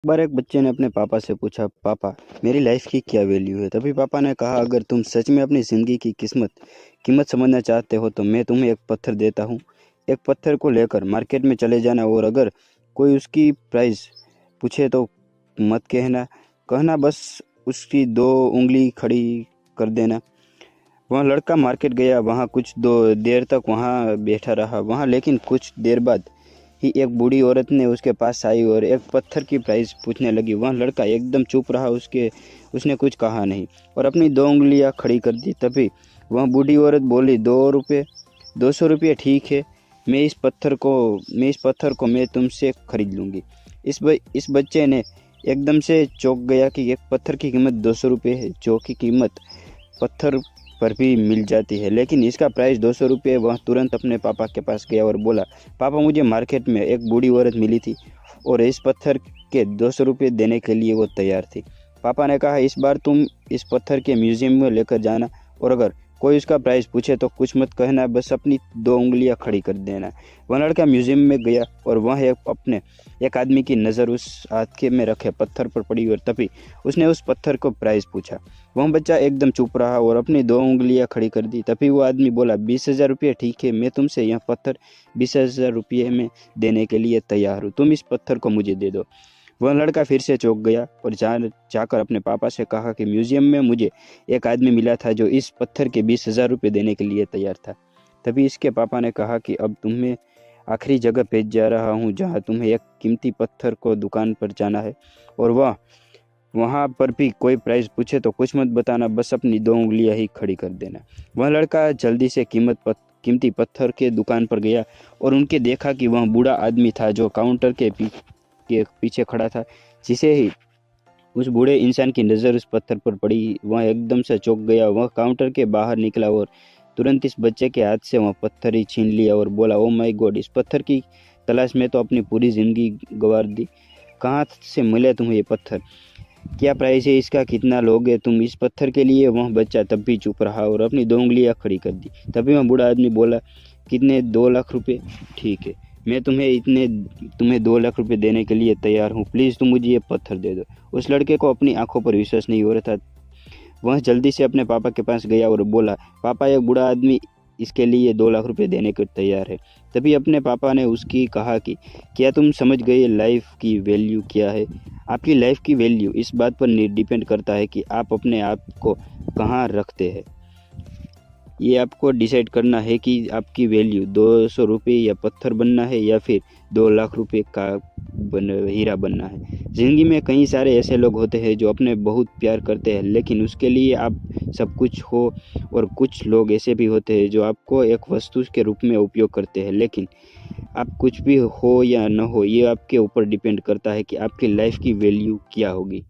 एक बार एक बच्चे ने अपने पापा से पूछा, पापा मेरी लाइफ की क्या वैल्यू है। तभी पापा ने कहा, अगर तुम सच में अपनी ज़िंदगी की कीमत समझना चाहते हो तो मैं तुम्हें एक पत्थर देता हूँ। एक पत्थर को लेकर मार्केट में चले जाना, और अगर कोई उसकी प्राइस पूछे तो मत कहना कहना बस उसकी दो उंगली खड़ी कर देना। वह लड़का मार्केट गया, वहाँ कुछ दो देर तक वहाँ बैठा रहा वहाँ, लेकिन कुछ देर बाद ही एक बूढ़ी औरत ने उसके पास आई और एक पत्थर की प्राइस पूछने लगी। वह लड़का एकदम चुप रहा, उसने कुछ कहा नहीं और अपनी दो उंगलियां खड़ी कर दी। तभी वह बूढ़ी औरत बोली, 2 रुपये, 200 रुपये ठीक है। मैं इस पत्थर को मैं तुमसे खरीद लूँगी। इस बच्चे ने एकदम से चौंक गया कि एक पत्थर की कीमत 200 रुपये है, जो की कीमत पत्थर पर भी मिल जाती है, लेकिन इसका प्राइस 200 रुपये। वह तुरंत अपने पापा के पास गया और बोला, पापा मुझे मार्केट में एक बूढ़ी औरत मिली थी और इस पत्थर के 200 रुपये देने के लिए वो तैयार थी। पापा ने कहा, इस बार तुम इस पत्थर के म्यूजियम में लेकर जाना, और अगर कोई उसका प्राइस पूछे तो कुछ मत कहना, बस अपनी दो उंगलियां खड़ी कर देना। वह लड़का म्यूजियम में गया और वह एक आदमी की नज़र उस हाथ में रखे पत्थर पर पड़ी, और तभी उसने उस पत्थर को प्राइस पूछा। वह बच्चा एकदम चुप रहा और अपनी दो उंगलियां खड़ी कर दी। तभी वो आदमी बोला, 20,000 रुपये ठीक है। मैं तुमसे यह पत्थर 20,000 रुपये में देने के लिए तैयार हूँ। तुम इस पत्थर को मुझे दे दो। वह लड़का फिर से चौंक गया और जाकर अपने पापा से कहा कि म्यूजियम में मुझे एक आदमी मिला था जो इस पत्थर के 20,000 रुपये देने के लिए तैयार था। तभी इसके पापा ने कहा कि अब तुम्हें आखिरी जगह भेज जा रहा हूँ जहाँ तुम्हें एक कीमती पत्थर को दुकान पर जाना है, और वहाँ पर भी कोई प्राइस पूछे तो कुछ मत बताना, बस अपनी दो उंगलियां ही खड़ी कर देना। वह लड़का जल्दी से कीमती पत्थर के दुकान पर गया और उनके देखा कि वह बूढ़ा आदमी था जो काउंटर के पीछे खड़ा था। जिसे ही उस बूढ़े इंसान की नज़र उस पत्थर पर पड़ी, वह एकदम से चौंक गया। वह काउंटर के बाहर निकला और तुरंत इस बच्चे के हाथ से वह पत्थर ही छीन लिया और बोला, ओ माय गॉड, इस पत्थर की तलाश में तो अपनी पूरी ज़िंदगी गंवार दी। कहाँ से मिले तुम्हें ये पत्थर? क्या प्राइस है इसका? कितना लोगे तुम इस पत्थर के लिए? वह बच्चा तब भी चुप रहा और अपनी दो उंगलियां खड़ी कर दी। तभी वह बूढ़ा आदमी बोला, कितने? 2 लाख रुपए ठीक है। मैं तुम्हें 2 लाख रुपए देने के लिए तैयार हूँ। प्लीज़ तुम मुझे ये पत्थर दे दो। उस लड़के को अपनी आंखों पर विश्वास नहीं हो रहा था। वह जल्दी से अपने पापा के पास गया और बोला, पापा एक बूढ़ा आदमी इसके लिए 2 लाख रुपए देने को तैयार है। तभी अपने पापा ने उसकी कहा कि क्या तुम समझ गए लाइफ की वैल्यू क्या है? आपकी लाइफ की वैल्यू इस बात पर डिपेंड करता है कि आप अपने आप को कहाँ रखते हैं। ये आपको डिसाइड करना है कि आपकी वैल्यू 200 रुपये या पत्थर बनना है, या फिर 2 लाख रुपए का हीरा बनना है। ज़िंदगी में कई सारे ऐसे लोग होते हैं जो अपने बहुत प्यार करते हैं, लेकिन उसके लिए आप सब कुछ हो, और कुछ लोग ऐसे भी होते हैं जो आपको एक वस्तु के रूप में उपयोग करते हैं, लेकिन आप कुछ भी हो या न हो, ये आपके ऊपर डिपेंड करता है कि आपकी लाइफ की वैल्यू क्या होगी।